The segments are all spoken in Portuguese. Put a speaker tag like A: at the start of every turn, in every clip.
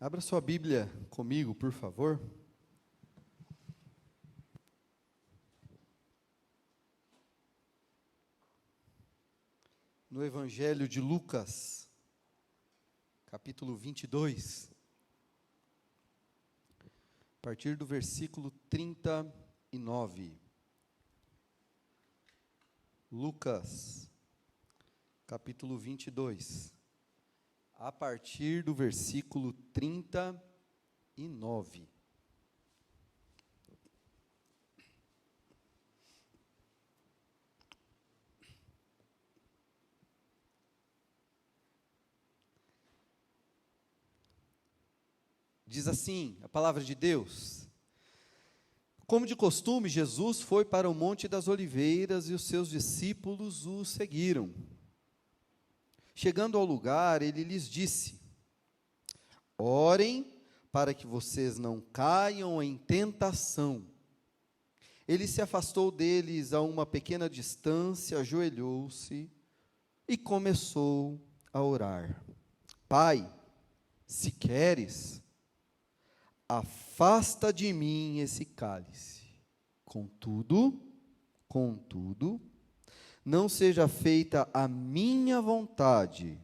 A: Abra sua Bíblia comigo, por favor. No Evangelho de Lucas, capítulo 22, a partir do versículo 39. Lucas, capítulo 22, a partir do versículo 39. Diz assim a palavra de Deus: como de costume, Jesus foi para o Monte das Oliveiras e os seus discípulos o seguiram. Chegando ao lugar, ele lhes disse: orem para que vocês não caiam em tentação. Ele se afastou deles a uma pequena distância, ajoelhou-se e começou a orar. Pai, se queres, afasta de mim esse cálice. Contudo, não seja feita a minha vontade,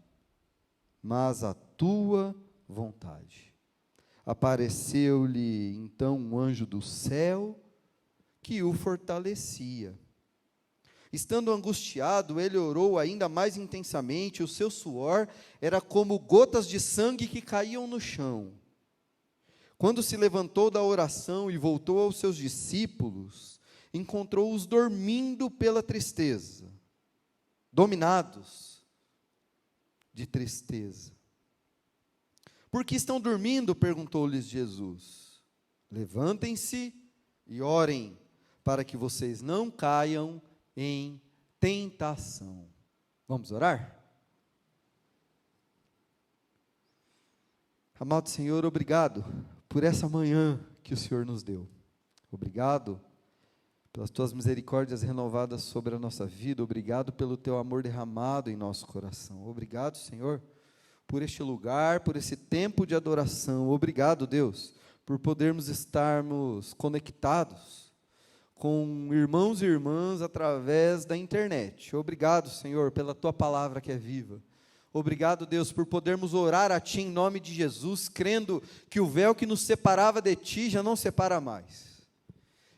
A: mas a tua vontade. Apareceu-lhe então um anjo do céu que o fortalecia. Estando angustiado, ele orou ainda mais intensamente, o seu suor era como gotas de sangue que caíam no chão. Quando se levantou da oração e voltou aos seus discípulos, encontrou-os dormindo pela tristeza, dominados de tristeza. Por que estão dormindo? Perguntou-lhes Jesus. Levantem-se e orem, para que vocês não caiam em tentação. Vamos orar? Amado Senhor, obrigado por essa manhã que o Senhor nos deu. Obrigado pelas tuas misericórdias renovadas sobre a nossa vida. Obrigado pelo teu amor derramado em nosso coração. Obrigado, Senhor, por este lugar, por esse tempo de adoração. Obrigado, Deus, por podermos estarmos conectados com irmãos e irmãs através da internet. Obrigado, Senhor, pela tua palavra que é viva. Obrigado, Deus, por podermos orar a Ti em nome de Jesus, crendo que o véu que nos separava de Ti já não separa mais.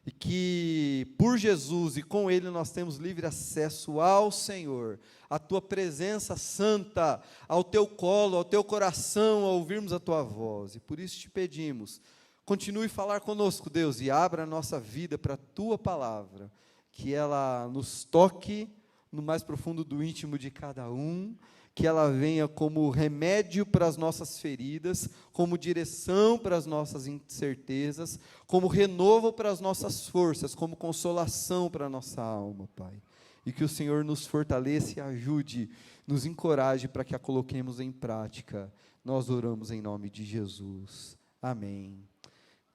A: E que por Jesus e com Ele nós temos livre acesso ao Senhor, à Tua presença santa, ao Teu colo, ao Teu coração, a ouvirmos a Tua voz. E por isso te pedimos, continue a falar conosco, Deus, e abra a nossa vida para a Tua palavra, que ela nos toque no mais profundo do íntimo de cada um, que ela venha como remédio para as nossas feridas, como direção para as nossas incertezas, como renovo para as nossas forças, como consolação para a nossa alma, Pai. E que o Senhor nos fortaleça e ajude, nos encoraje para que a coloquemos em prática. Nós oramos em nome de Jesus. Amém.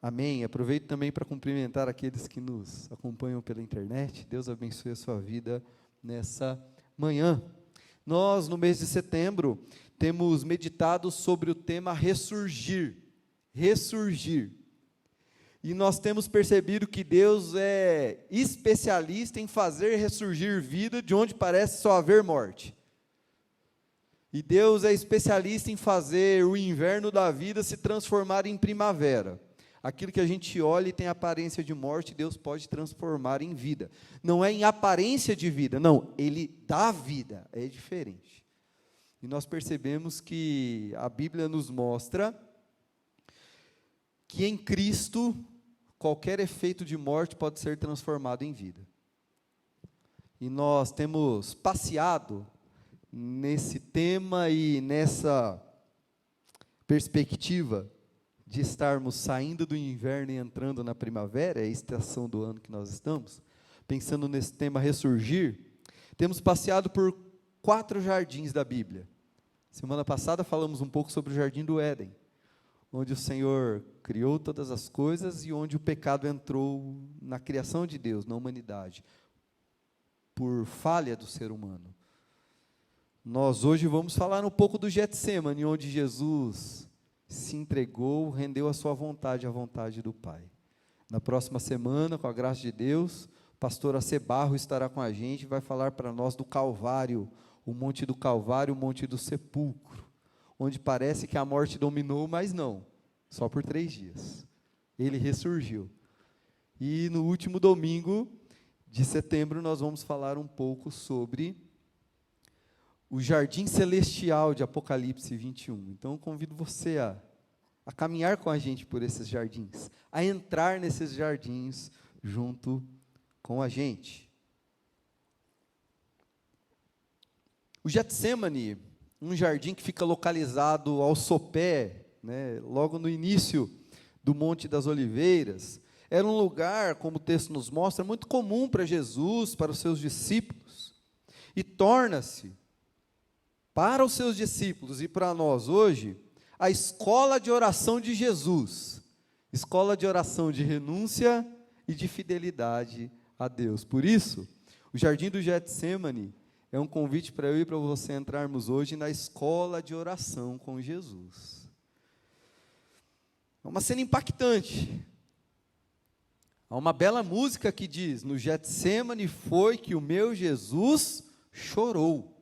A: Amém. Aproveito também para cumprimentar aqueles que nos acompanham pela internet. Deus abençoe a sua vida nessa manhã. Nós, no mês de setembro, temos meditado sobre o tema ressurgir. Ressurgir. E nós temos percebido que Deus é especialista em fazer ressurgir vida de onde parece só haver morte. E Deus é especialista em fazer o inverno da vida se transformar em primavera. Aquilo que a gente olha e tem aparência de morte, Deus pode transformar em vida. Não é em aparência de vida, não, Ele dá vida, é diferente. E nós percebemos que a Bíblia nos mostra que em Cristo, qualquer efeito de morte pode ser transformado em vida. E nós temos passeado nesse tema e nessa perspectiva de estarmos saindo do inverno e entrando na primavera, é a estação do ano que nós estamos, pensando nesse tema ressurgir, temos passeado por 4 jardins da Bíblia. Semana passada falamos um pouco sobre o Jardim do Éden, onde o Senhor criou todas as coisas e onde o pecado entrou na criação de Deus, na humanidade, por falha do ser humano. Nós hoje vamos falar um pouco do Getsêmani, onde Jesus se entregou, rendeu a sua vontade à vontade do Pai. Na próxima semana, com a graça de Deus, o pastor Acebarro estará com a gente e vai falar para nós do Calvário, o Monte do Calvário, o Monte do Sepulcro, onde parece que a morte dominou, mas não, só por 3 dias. Ele ressurgiu. E no último domingo de setembro, nós vamos falar um pouco sobre o jardim celestial de Apocalipse 21. Então, eu convido você a caminhar com a gente por esses jardins, a entrar nesses jardins junto com a gente. O Getsemane, um jardim que fica localizado ao sopé, logo no início do Monte das Oliveiras, era um lugar, como o texto nos mostra, muito comum para Jesus, para os seus discípulos, e torna-se, para os seus discípulos e para nós hoje, a escola de oração de Jesus, escola de oração de renúncia e de fidelidade a Deus. Por isso, o Jardim do Getsemane é um convite para eu e para você entrarmos hoje na escola de oração com Jesus. É uma cena impactante. Há uma bela música que diz: no Getsemane foi que o meu Jesus chorou,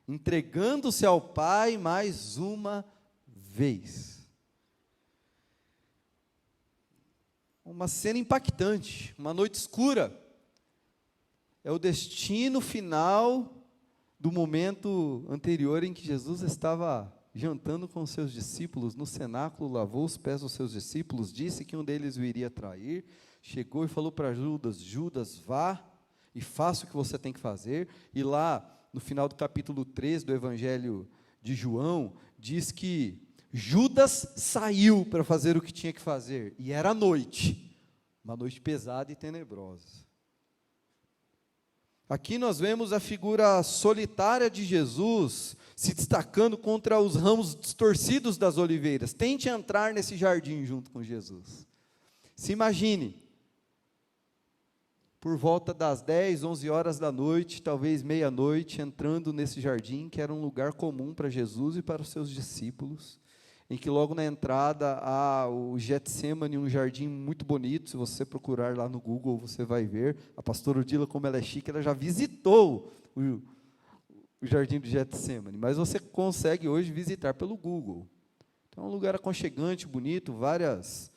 A: entregando-se ao Pai mais uma vez. Uma cena impactante, uma noite escura. É o destino final do momento anterior em que Jesus estava jantando com os seus discípulos no cenáculo, lavou os pés dos seus discípulos, disse que um deles o iria trair, chegou e falou para Judas: Judas, vá e faça o que você tem que fazer. E lá, no final do capítulo 3 do Evangelho de João, diz que Judas saiu para fazer o que tinha que fazer, e era noite, uma noite pesada e tenebrosa. Aqui nós vemos a figura solitária de Jesus se destacando contra os ramos distorcidos das oliveiras. Tente entrar nesse jardim junto com Jesus. Se imagine, por volta das 10, 11 horas da noite, talvez meia-noite, entrando nesse jardim, que era um lugar comum para Jesus e para os seus discípulos, em que logo na entrada há o Getsemane, um jardim muito bonito. Se você procurar lá no Google, você vai ver. A pastora Odila, como ela é chique, ela já visitou o jardim do Getsemane, mas você consegue hoje visitar pelo Google. Então é um lugar aconchegante, bonito, várias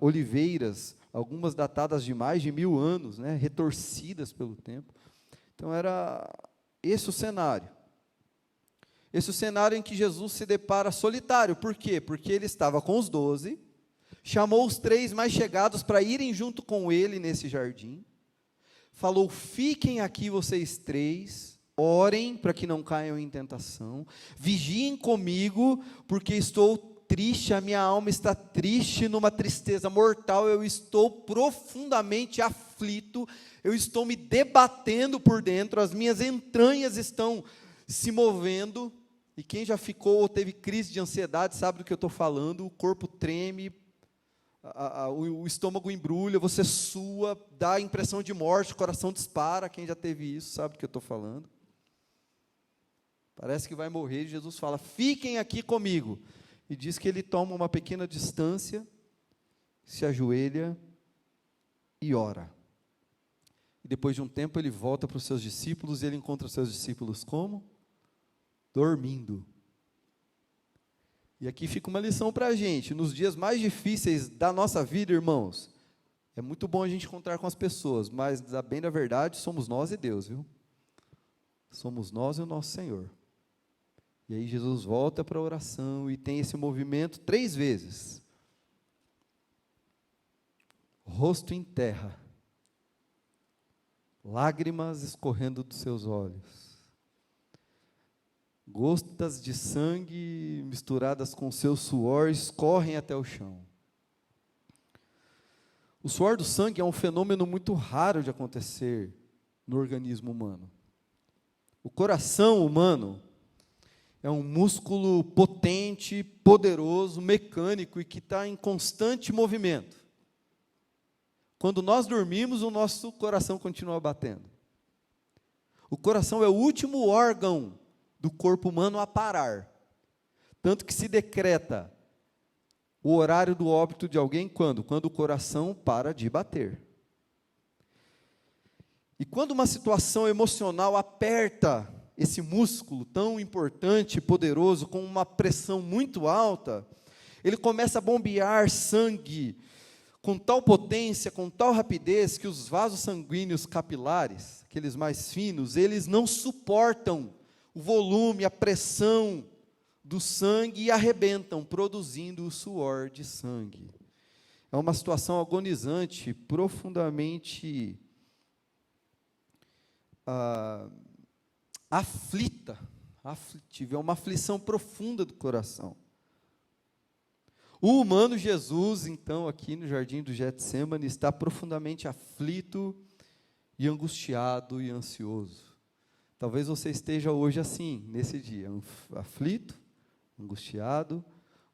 A: oliveiras, algumas datadas de mais de 1000 anos, retorcidas pelo tempo. Então era esse o cenário. Esse é o cenário em que Jesus se depara solitário. Por quê? Porque ele estava com os 12, chamou os 3 mais chegados para irem junto com ele nesse jardim, falou: fiquem aqui vocês 3, orem para que não caiam em tentação, vigiem comigo, porque estou triste, a minha alma está triste, numa tristeza mortal, eu estou profundamente aflito, eu estou me debatendo por dentro, as minhas entranhas estão se movendo. E quem já ficou ou teve crise de ansiedade sabe do que eu estou falando. O corpo treme, o estômago embrulha, você sua, dá a impressão de morte, o coração dispara. Quem já teve isso sabe do que eu estou falando. Parece que vai morrer, e Jesus fala: fiquem aqui comigo. E diz que ele toma uma pequena distância, se ajoelha e ora. E depois de um tempo ele volta para os seus discípulos, e ele encontra os seus discípulos como? Dormindo. E aqui fica uma lição para a gente. Nos dias mais difíceis da nossa vida, irmãos, é muito bom a gente encontrar com as pessoas, mas, a bem da verdade, somos nós e Deus, viu? Somos nós e o nosso Senhor. E aí Jesus volta para a oração e tem esse movimento 3 vezes. Rosto em terra, lágrimas escorrendo dos seus olhos, gotas de sangue misturadas com seu suor escorrem até o chão. O suor do sangue é um fenômeno muito raro de acontecer no organismo humano. O coração humano é um músculo potente, poderoso, mecânico e que está em constante movimento. Quando nós dormimos, o nosso coração continua batendo. O coração é o último órgão do corpo humano a parar. Tanto que se decreta o horário do óbito de alguém quando? Quando o coração para de bater. E quando uma situação emocional aperta esse músculo tão importante e poderoso, com uma pressão muito alta, ele começa a bombear sangue com tal potência, com tal rapidez, que os vasos sanguíneos capilares, aqueles mais finos, eles não suportam o volume, a pressão do sangue e arrebentam, produzindo o suor de sangue. É uma situação agonizante, profundamente aflitiva, é uma aflição profunda do coração. O humano Jesus, então, aqui no jardim do Getsêmani, está profundamente aflito e angustiado e ansioso. Talvez você esteja hoje assim, nesse dia, aflito, angustiado,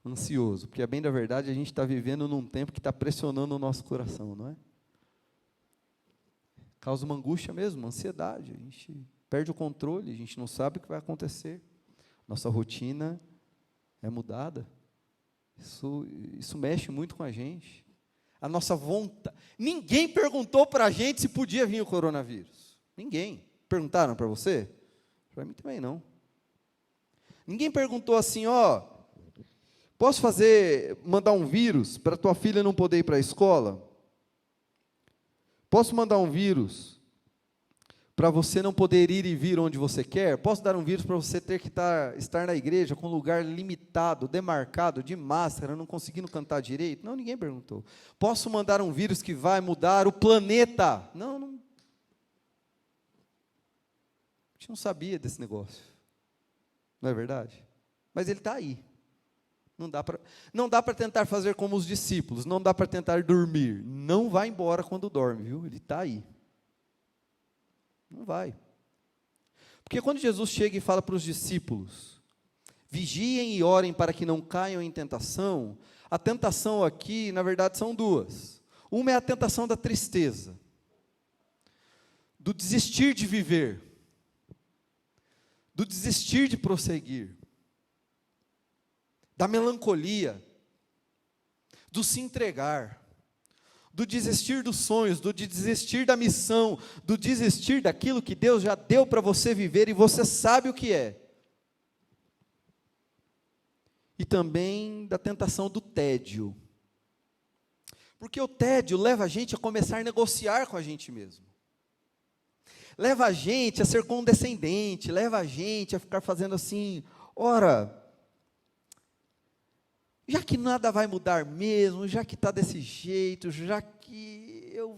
A: ansioso, porque, a bem da verdade, a gente está vivendo num tempo que está pressionando o nosso coração, não é? Causa uma angústia mesmo, uma ansiedade, a gente perde o controle, a gente não sabe o que vai acontecer, nossa rotina é mudada, isso mexe muito com a gente, a nossa vontade. Ninguém perguntou para a gente se podia vir o coronavírus, ninguém. Perguntaram para você? Para mim também não. Ninguém perguntou assim, posso mandar um vírus para tua filha não poder ir para a escola? Posso mandar um vírus para você não poder ir e vir onde você quer? Posso dar um vírus para você ter que estar na igreja com lugar limitado, demarcado, de máscara, não conseguindo cantar direito? Não, ninguém perguntou. Posso mandar um vírus que vai mudar o planeta? Não. A gente não sabia desse negócio. Não é verdade? Mas ele está aí. Não dá para tentar fazer como os discípulos, não dá para tentar dormir. Não vai embora quando dorme, viu? Ele está aí. Não vai. Porque quando Jesus chega e fala para os discípulos, vigiem e orem para que não caiam em tentação, a tentação aqui, na verdade, são duas. Uma é a tentação da tristeza, do desistir de viver, do desistir de prosseguir, da melancolia, do se entregar, do desistir dos sonhos, do desistir da missão, do desistir daquilo que Deus já deu para você viver e você sabe o que é. E também da tentação do tédio. Porque o tédio leva a gente a começar a negociar com a gente mesmo. Leva a gente a ser condescendente, leva a gente a ficar fazendo assim, ora, já que nada vai mudar mesmo, já que está desse jeito, já que eu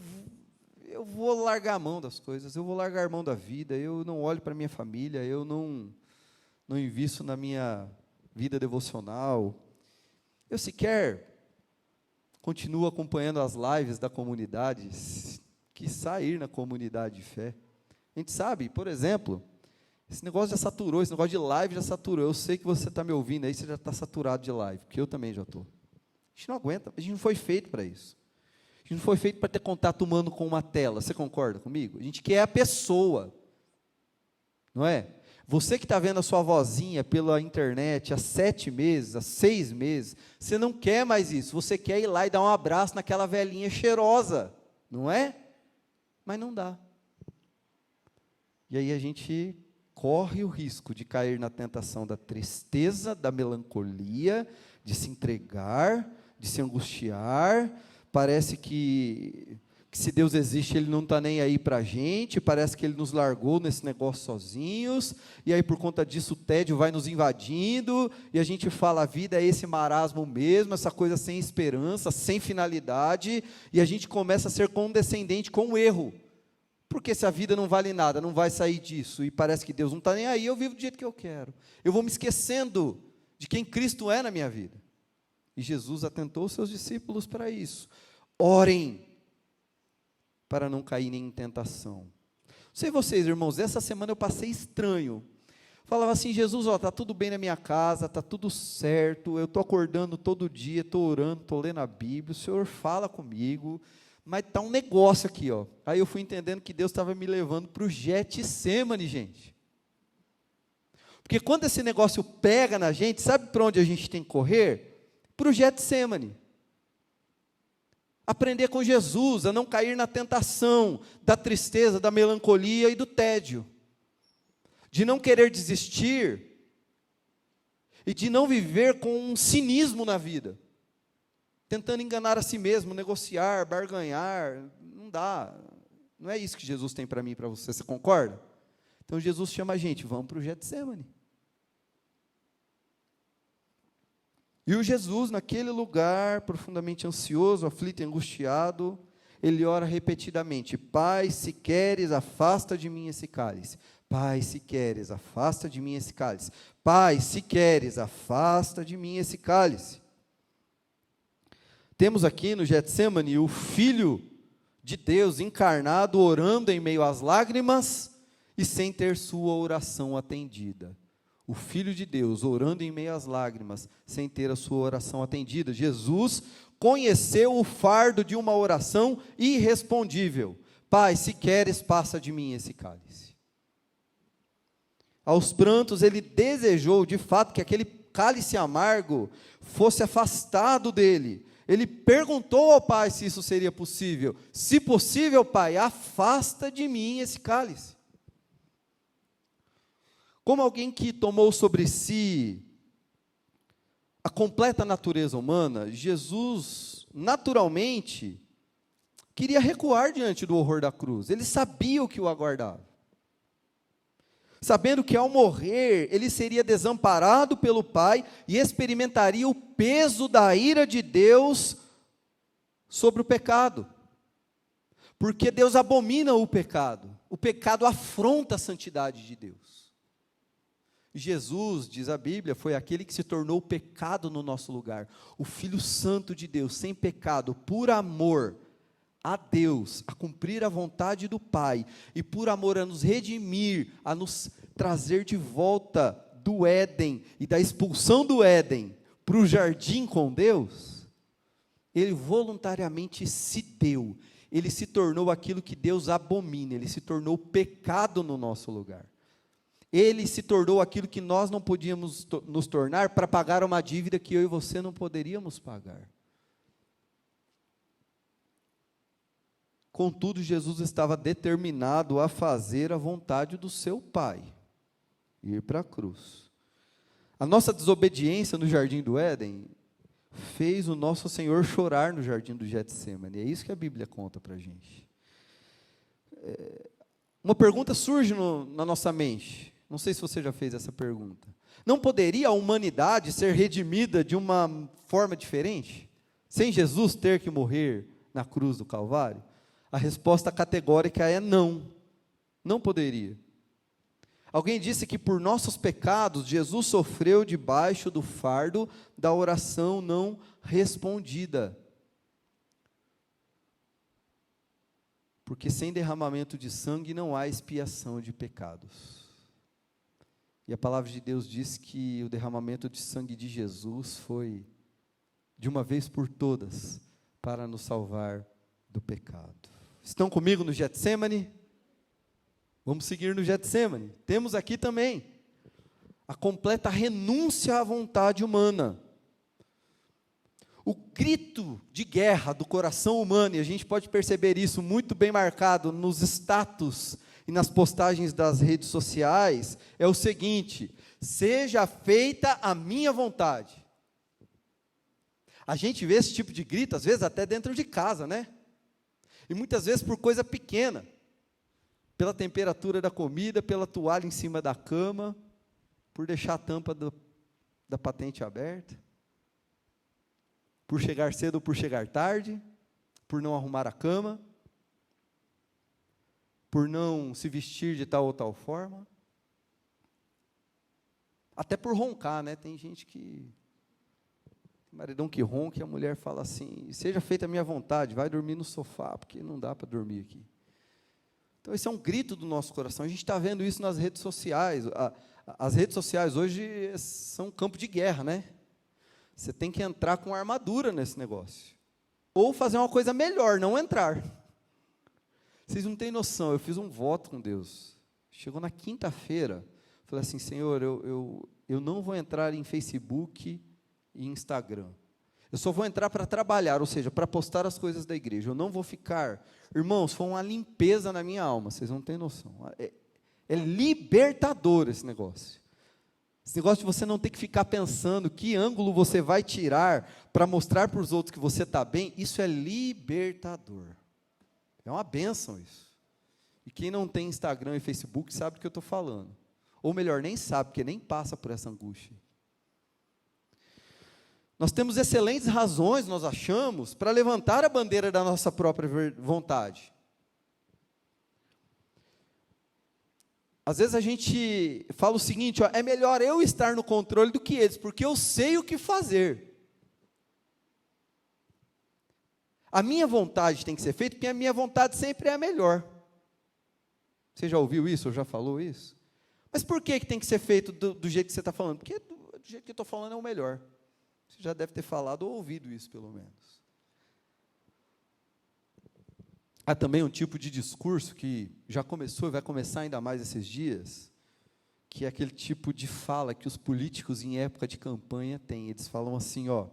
A: vou largar a mão das coisas, eu vou largar a mão da vida, eu não olho para a minha família, eu não invisto na minha vida devocional, eu sequer continuo acompanhando as lives da comunidade, que sair na comunidade de fé. A gente sabe, por exemplo, esse negócio já saturou, esse negócio de live já saturou. Eu sei que você está me ouvindo aí, você já está saturado de live, porque eu também já estou. A gente não aguenta, a gente não foi feito para isso. A gente não foi feito para ter contato humano com uma tela, você concorda comigo? A gente quer a pessoa, não é? Você que está vendo a sua vozinha pela internet há 7 meses, há 6 meses, você não quer mais isso, você quer ir lá e dar um abraço naquela velhinha cheirosa, não é? Mas não dá. E aí a gente corre o risco de cair na tentação da tristeza, da melancolia, de se entregar, de se angustiar. Parece que se Deus existe, Ele não está nem aí para a gente, parece que Ele nos largou nesse negócio sozinhos, e aí por conta disso o tédio vai nos invadindo, e a gente fala, a vida é esse marasmo mesmo, essa coisa sem esperança, sem finalidade, e a gente começa a ser condescendente com o erro. Porque se a vida não vale nada, não vai sair disso, e parece que Deus não está nem aí, eu vivo do jeito que eu quero. Eu vou me esquecendo de quem Cristo é na minha vida. E Jesus atentou os seus discípulos para isso. Orem, para não caírem em tentação. Não sei vocês, irmãos, essa semana eu passei estranho. Falava assim, Jesus, está tudo bem na minha casa, está tudo certo, eu estou acordando todo dia, estou orando, estou lendo a Bíblia, o Senhor fala comigo, mas está um negócio aqui, ó. Aí eu fui entendendo que Deus estava me levando para o Getsemane, gente. Porque quando esse negócio pega na gente, sabe para onde a gente tem que correr? Para o Getsemane. Aprender com Jesus a não cair na tentação da tristeza, da melancolia e do tédio. De não querer desistir e de não viver com um cinismo na vida. Tentando enganar a si mesmo, negociar, barganhar, não dá. Não é isso que Jesus tem para mim e para você, você concorda? Então Jesus chama a gente, vamos para o Getsemane. E o Jesus, naquele lugar, profundamente ansioso, aflito e angustiado, ele ora repetidamente: Pai, se queres, afasta de mim esse cálice. Pai, se queres, afasta de mim esse cálice. Pai, se queres, afasta de mim esse cálice. Temos aqui no Getsemane o Filho de Deus encarnado, orando em meio às lágrimas e sem ter sua oração atendida. O Filho de Deus orando em meio às lágrimas, sem ter a sua oração atendida. Jesus conheceu o fardo de uma oração irrespondível. Pai, se queres, passa de mim esse cálice. Aos prantos, ele desejou, de fato, que aquele cálice amargo fosse afastado dele. Ele perguntou ao Pai se isso seria possível. Se possível, Pai, afasta de mim esse cálice. Como alguém que tomou sobre si a completa natureza humana, Jesus, naturalmente, queria recuar diante do horror da cruz. Ele sabia o que o aguardava. Sabendo que ao morrer, ele seria desamparado pelo Pai e experimentaria o peso da ira de Deus sobre o pecado. Porque Deus abomina o pecado afronta a santidade de Deus. Jesus, diz a Bíblia, foi aquele que se tornou pecado no nosso lugar. O Filho Santo de Deus, sem pecado, por amor a Deus, a cumprir a vontade do Pai, e por amor a nos redimir, a nos trazer de volta do Éden, e da expulsão do Éden, para o jardim com Deus, ele voluntariamente se deu, ele se tornou aquilo que Deus abomina, ele se tornou pecado no nosso lugar. Ele se tornou aquilo que nós não podíamos nos tornar para pagar uma dívida que eu e você não poderíamos pagar. Contudo, Jesus estava determinado a fazer a vontade do seu Pai, ir para a cruz. A nossa desobediência no jardim do Éden fez o nosso Senhor chorar no jardim do Getsemane. É isso que a Bíblia conta para a gente. Uma pergunta surge na nossa mente. Não sei se você já fez essa pergunta. Não poderia a humanidade ser redimida de uma forma diferente? Sem Jesus ter que morrer na cruz do Calvário? A resposta categórica é não. Não poderia. Alguém disse que por nossos pecados, Jesus sofreu debaixo do fardo da oração não respondida. Porque sem derramamento de sangue não há expiação de pecados. E a palavra de Deus diz que o derramamento de sangue de Jesus foi, de uma vez por todas, para nos salvar do pecado. Estão comigo no Getsemane? Vamos seguir no Getsemane. Temos aqui também a completa renúncia à vontade humana. O grito de guerra do coração humano, e a gente pode perceber isso muito bem marcado nos status e nas postagens das redes sociais, é o seguinte: seja feita a minha vontade. A gente vê esse tipo de grito, às vezes até dentro de casa, né? E muitas vezes por coisa pequena, pela temperatura da comida, pela toalha em cima da cama, por deixar a tampa da patente aberta, por chegar cedo ou por chegar tarde, por não arrumar a cama, por não se vestir de tal ou tal forma, até por roncar, né? Tem gente que, maridão que ronca, e a mulher fala assim: seja feita a minha vontade, vai dormir no sofá, porque não dá para dormir aqui. Então esse é um grito do nosso coração. A gente está vendo isso nas redes sociais. As redes sociais hoje são um campo de guerra, né? Você tem que entrar com armadura nesse negócio, ou fazer uma coisa melhor, não entrar. Vocês não têm noção, eu fiz um voto com Deus, chegou na quinta-feira, Falei assim, Senhor, eu não vou entrar em Facebook e Instagram. Eu só vou entrar para trabalhar, ou seja, para postar as coisas da igreja. Eu não vou ficar. Irmãos, foi uma limpeza na minha alma, vocês não têm noção. É libertador esse negócio. Esse negócio de você não ter que ficar pensando que ângulo você vai tirar para mostrar para os outros que você está bem, isso é libertador. É uma bênção isso. E quem não tem Instagram e Facebook sabe do que eu estou falando. Ou melhor, nem sabe, porque nem passa por essa angústia. Nós temos excelentes razões, nós achamos, para levantar a bandeira da nossa própria vontade. Às vezes a gente fala o seguinte, ó, é melhor eu estar no controle do que eles, porque eu sei o que fazer. A minha vontade tem que ser feita, porque a minha vontade sempre é a melhor. Você já ouviu isso, ou já falou isso? Mas por que tem que ser feito do jeito que você está falando? Porque do jeito que eu estou falando é o melhor. Você já deve ter falado ou ouvido isso, pelo menos. Há também um tipo de discurso que já começou e vai começar ainda mais esses dias, que é aquele tipo de fala que os políticos em época de campanha têm. Eles falam assim, ó,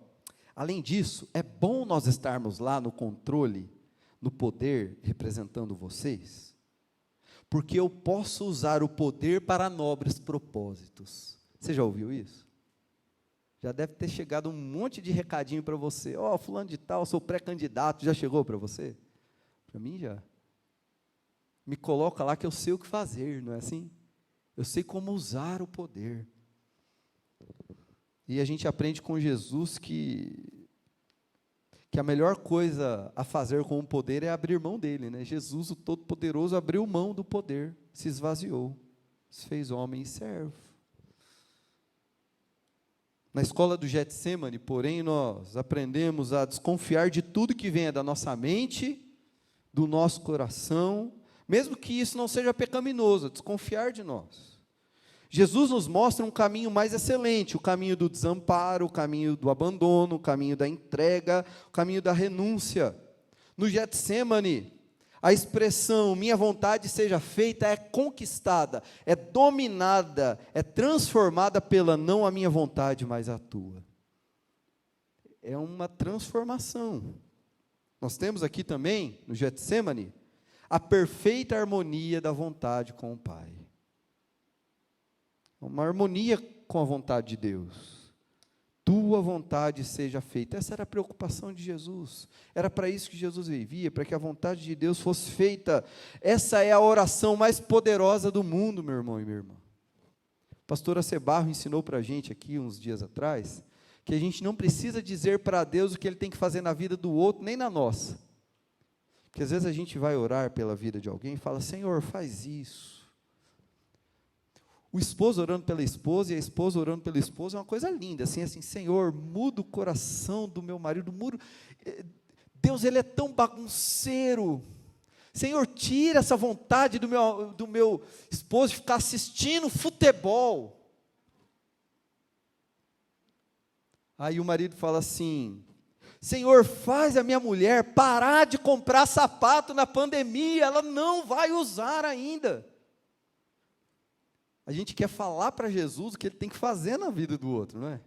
A: além disso, é bom nós estarmos lá no controle, no poder, representando vocês, porque eu posso usar o poder para nobres propósitos. Você já ouviu isso? Já deve ter chegado um monte de recadinho para você. Ó, fulano de tal, sou pré-candidato, já chegou para você? Para mim já. Me coloca lá que eu sei o que fazer, não é assim? Eu sei como usar o poder. E a gente aprende com Jesus que a melhor coisa a fazer com o poder é abrir mão dele, né? Jesus, o Todo-Poderoso, abriu mão do poder, se esvaziou, se fez homem e servo. Na escola do Getsemane, porém, nós aprendemos a desconfiar de tudo que venha da nossa mente, do nosso coração, mesmo que isso não seja pecaminoso, desconfiar de nós. Jesus nos mostra um caminho mais excelente, o caminho do desamparo, o caminho do abandono, o caminho da entrega, o caminho da renúncia. No Getsemane, a expressão minha vontade seja feita é conquistada, é dominada, é transformada pela não a minha vontade, mas a tua. É uma transformação. Nós temos aqui também, no Getsemane, a perfeita harmonia da vontade com o Pai. Uma harmonia com a vontade de Deus. Tua vontade seja feita. Essa era a preocupação de Jesus. Era para isso que Jesus vivia, para que a vontade de Deus fosse feita. Essa é a oração mais poderosa do mundo, meu irmão e minha irmã. A pastora Cebarro ensinou para a gente aqui, uns dias atrás, que a gente não precisa dizer para Deus o que Ele tem que fazer na vida do outro, nem na nossa. Porque às vezes a gente vai orar pela vida de alguém e fala, Senhor, faz isso. O esposo orando pela esposa e a esposa orando pelo esposo é uma coisa linda, assim, Senhor, muda o coração do meu marido, Deus, ele é tão bagunceiro, Senhor, tira essa vontade do meu esposo de ficar assistindo futebol. Aí o marido fala assim, Senhor, faz a minha mulher parar de comprar sapato na pandemia, ela não vai usar ainda. A gente quer falar para Jesus o que Ele tem que fazer na vida do outro, não é?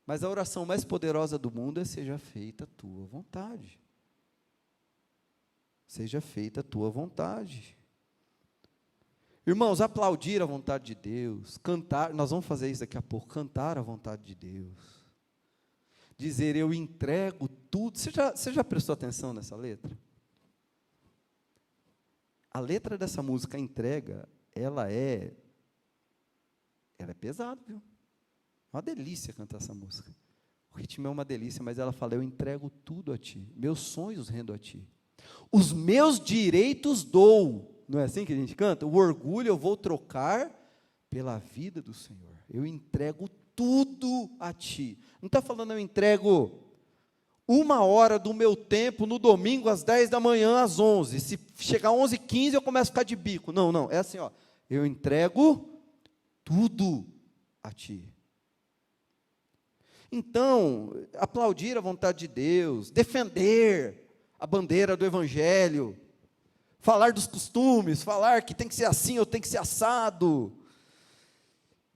A: Mas a oração mais poderosa do mundo é seja feita a tua vontade. Seja feita a tua vontade. Irmãos, aplaudir a vontade de Deus, cantar, nós vamos fazer isso daqui a pouco, cantar a vontade de Deus. Dizer, eu entrego tudo. Você já prestou atenção nessa letra? A letra dessa música, a entrega, ela é pesada, viu? É uma delícia cantar essa música. O ritmo é uma delícia, mas ela fala, eu entrego tudo a ti, meus sonhos rendo a ti. Os meus direitos dou. Não é assim que a gente canta? O orgulho eu vou trocar pela vida do Senhor. Eu entrego tudo a ti. Não está falando eu entrego 1 hora do meu tempo no domingo às 10 da manhã às 11. Se chegar 11h15 eu começo a ficar de bico. Não. É assim, ó. Eu entrego tudo a ti. Então, aplaudir a vontade de Deus, defender a bandeira do Evangelho, falar dos costumes, falar que tem que ser assim ou tem que ser assado,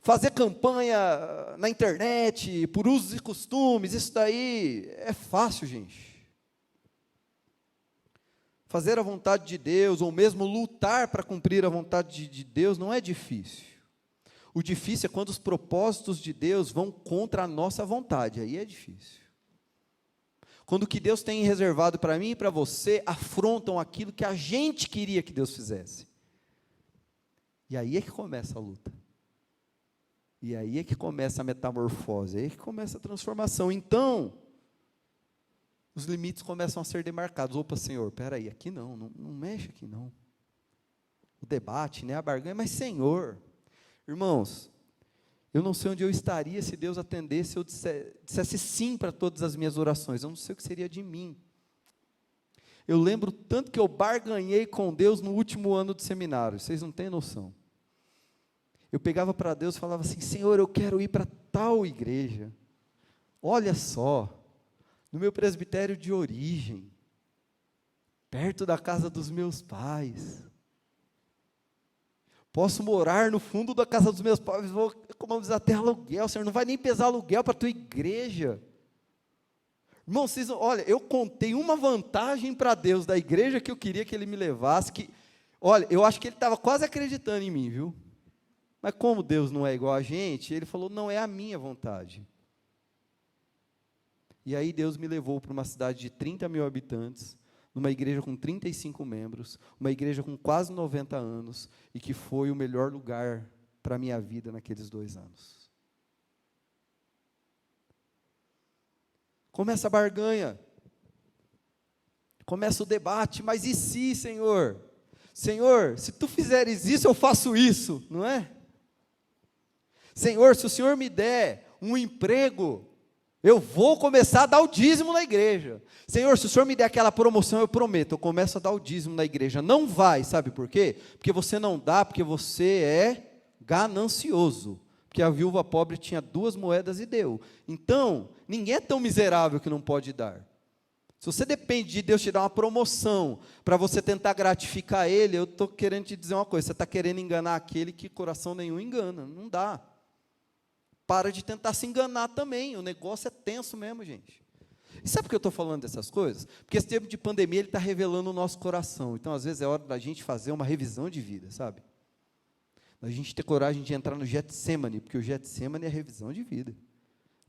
A: fazer campanha na internet por usos e costumes, isso daí é fácil, gente. Fazer a vontade de Deus, ou mesmo lutar para cumprir a vontade de Deus, não é difícil. O difícil é quando os propósitos de Deus vão contra a nossa vontade, aí é difícil. Quando o que Deus tem reservado para mim e para você afrontam aquilo que a gente queria que Deus fizesse. E aí é que começa a luta. E aí é que começa a metamorfose, aí é que começa a transformação. Então, os limites começam a ser demarcados. Opa, Senhor, espera aí, aqui não mexe aqui não. O debate, né, a barganha, mas Senhor, irmãos, eu não sei onde eu estaria se Deus atendesse, eu dissesse sim para todas as minhas orações, eu não sei o que seria de mim. Eu lembro tanto que eu barganhei com Deus no último ano do seminário, vocês não têm noção. Eu pegava para Deus e falava assim, Senhor, eu quero ir para tal igreja, olha só, no meu presbitério de origem, perto da casa dos meus pais, posso morar no fundo da casa dos meus pais, vou economizar até aluguel, Senhor, não vai nem pesar aluguel para a tua igreja. Irmão, olha, eu contei uma vantagem para Deus da igreja que eu queria que Ele me levasse, olha, eu acho que Ele estava quase acreditando em mim, viu? Mas como Deus não é igual a gente, Ele falou, não é a minha vontade. E aí Deus me levou para uma cidade de 30 mil habitantes, numa igreja com 35 membros, uma igreja com quase 90 anos, e que foi o melhor lugar para a minha vida naqueles 2 anos. Começa a barganha, começa o debate, mas e se, Senhor? Senhor, se Tu fizeres isso, eu faço isso, não é? Senhor, se o Senhor me der um emprego, eu vou começar a dar o dízimo na igreja. Senhor, se o Senhor me der aquela promoção, eu prometo, eu começo a dar o dízimo na igreja. Não vai, sabe por quê? Porque você não dá, porque você é ganancioso. Porque a viúva pobre tinha 2 moedas e deu. Então, ninguém é tão miserável que não pode dar. Se você depende de Deus te dar uma promoção, para você tentar gratificar Ele, eu estou querendo te dizer uma coisa, você está querendo enganar aquele que coração nenhum engana, não dá. Para de tentar se enganar também, o negócio é tenso mesmo, gente. E sabe por que eu estou falando dessas coisas? Porque esse tempo de pandemia, ele está revelando o nosso coração. Então, às vezes, é hora da gente fazer uma revisão de vida, sabe? Da gente ter coragem de entrar no Getsemane, porque o Getsemane é revisão de vida.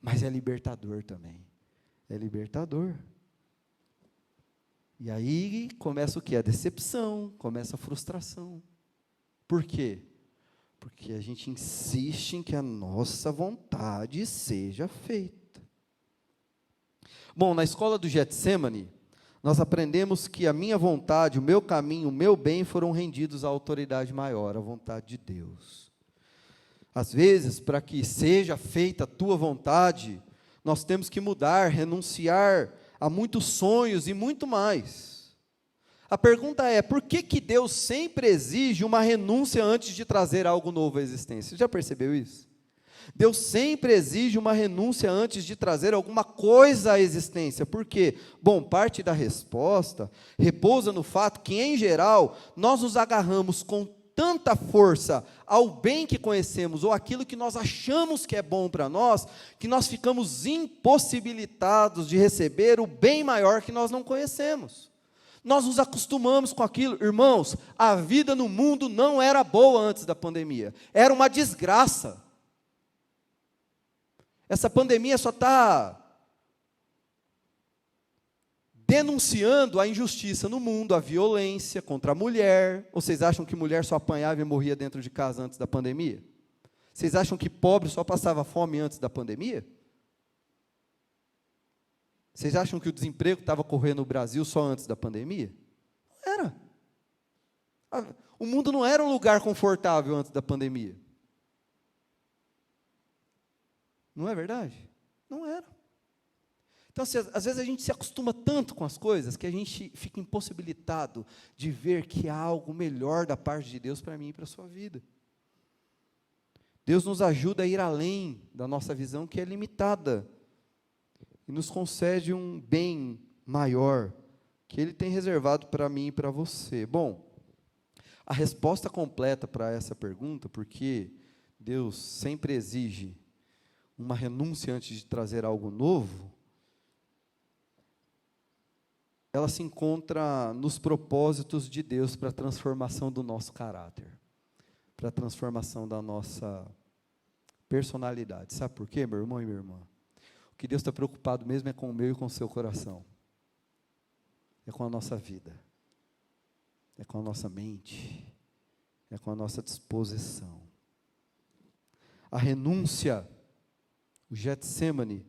A: Mas é libertador também. É libertador. E aí, começa o quê? A decepção, começa a frustração. Por quê? Porque a gente insiste em que a nossa vontade seja feita. Bom, na escola do Getsemane, nós aprendemos que a minha vontade, o meu caminho, o meu bem foram rendidos à autoridade maior, à vontade de Deus. Às vezes, para que seja feita a tua vontade, nós temos que mudar, renunciar a muitos sonhos e muito mais. A pergunta é, por que Deus sempre exige uma renúncia antes de trazer algo novo à existência? Você já percebeu isso? Deus sempre exige uma renúncia antes de trazer alguma coisa à existência. Por quê? Bom, parte da resposta repousa no fato que, em geral, nós nos agarramos com tanta força ao bem que conhecemos, ou aquilo que nós achamos que é bom para nós, que nós ficamos impossibilitados de receber o bem maior que nós não conhecemos. Nós nos acostumamos com aquilo. Irmãos, a vida no mundo não era boa antes da pandemia. Era uma desgraça. Essa pandemia só está denunciando a injustiça no mundo, a violência contra a mulher. Ou vocês acham que mulher só apanhava e morria dentro de casa antes da pandemia? Vocês acham que pobre só passava fome antes da pandemia? Vocês acham que o desemprego estava correndo no Brasil só antes da pandemia? Não era. O mundo não era um lugar confortável antes da pandemia. Não é verdade? Não era. Então, às vezes a gente se acostuma tanto com as coisas que a gente fica impossibilitado de ver que há algo melhor da parte de Deus para mim e para a sua vida. Deus nos ajuda a ir além da nossa visão, que é limitada, e nos concede um bem maior, que Ele tem reservado para mim e para você. Bom, A resposta completa para essa pergunta, porque Deus sempre exige uma renúncia antes de trazer algo novo, ela se encontra nos propósitos de Deus para a transformação do nosso caráter, para a transformação da nossa personalidade. Sabe por quê, meu irmão e minha irmã? O que Deus está preocupado mesmo é com o meu e com o seu coração. É com a nossa vida. É com a nossa mente. É com a nossa disposição. A renúncia, o Getsemane,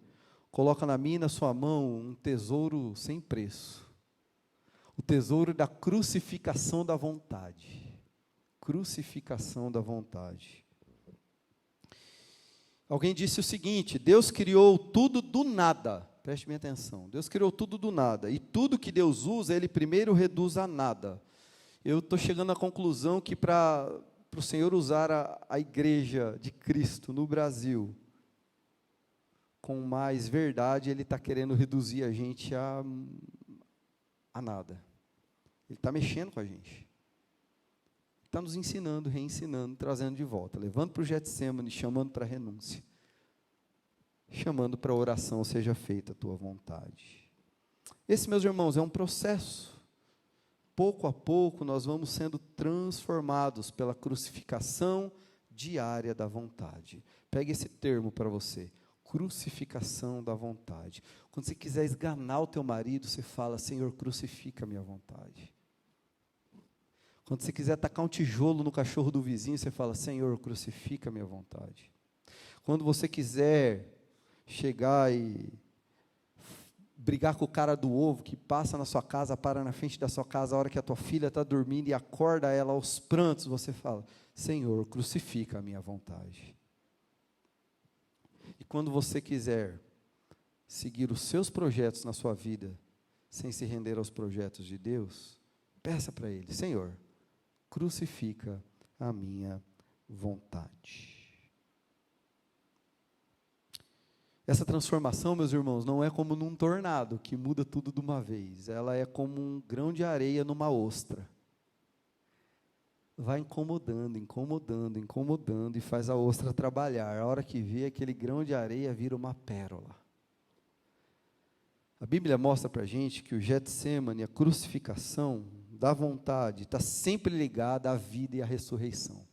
A: coloca na minha e na sua mão um tesouro sem preço. O tesouro da crucificação da vontade. Crucificação da vontade. Alguém disse o seguinte: Deus criou tudo do nada. Preste bem atenção. Deus criou tudo do nada. E tudo que Deus usa, Ele primeiro reduz a nada. Eu estou chegando à conclusão que para o Senhor usar a igreja de Cristo no Brasil com mais verdade, Ele está querendo reduzir a gente a nada. Ele está mexendo com a gente. Está nos ensinando, reensinando, trazendo de volta, levando para o Getsemane, chamando para a renúncia, chamando para a oração, seja feita a tua vontade. Esse, meus irmãos, é um processo. Pouco a pouco nós vamos sendo transformados pela crucificação diária da vontade. Pegue esse termo para você, crucificação da vontade. Quando você quiser esganar o teu marido, você fala: Senhor, crucifica a minha vontade. Quando você quiser tacar um tijolo no cachorro do vizinho, você fala: Senhor, crucifica a minha vontade. Quando você quiser chegar e brigar com o cara do ovo, que passa na sua casa, para na frente da sua casa, a hora que a tua filha está dormindo e acorda ela aos prantos, você fala: Senhor, crucifica a minha vontade. E quando você quiser seguir os seus projetos na sua vida, sem se render aos projetos de Deus, peça para Ele: Senhor, crucifica a minha vontade. Essa transformação, meus irmãos, não é como num tornado, que muda tudo de uma vez. Ela é como um grão de areia numa ostra. Vai incomodando, incomodando, incomodando, e faz a ostra trabalhar. A hora que vê, aquele grão de areia vira uma pérola. A Bíblia mostra para a gente que o Getsemane, a crucificação da vontade, está sempre ligada à vida e à ressurreição.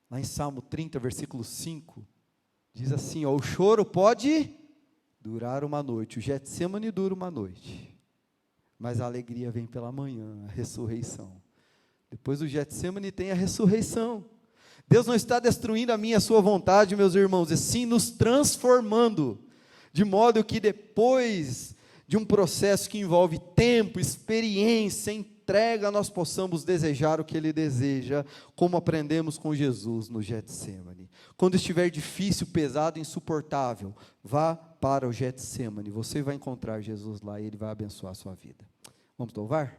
A: Lá em Salmo 30, versículo 5, diz assim: ó, o choro pode durar uma noite, o Getsemane dura uma noite, mas a alegria vem pela manhã, a ressurreição. Depois do Getsemane tem a ressurreição. Deus não está destruindo a minha e a sua vontade, meus irmãos, e sim nos transformando, de modo que depois de um processo que envolve tempo, experiência, entrega, nós possamos desejar o que Ele deseja, como aprendemos com Jesus no Getsemane. Quando estiver difícil, pesado, insuportável, vá para o Getsemane, você vai encontrar Jesus lá e Ele vai abençoar a sua vida. Vamos louvar?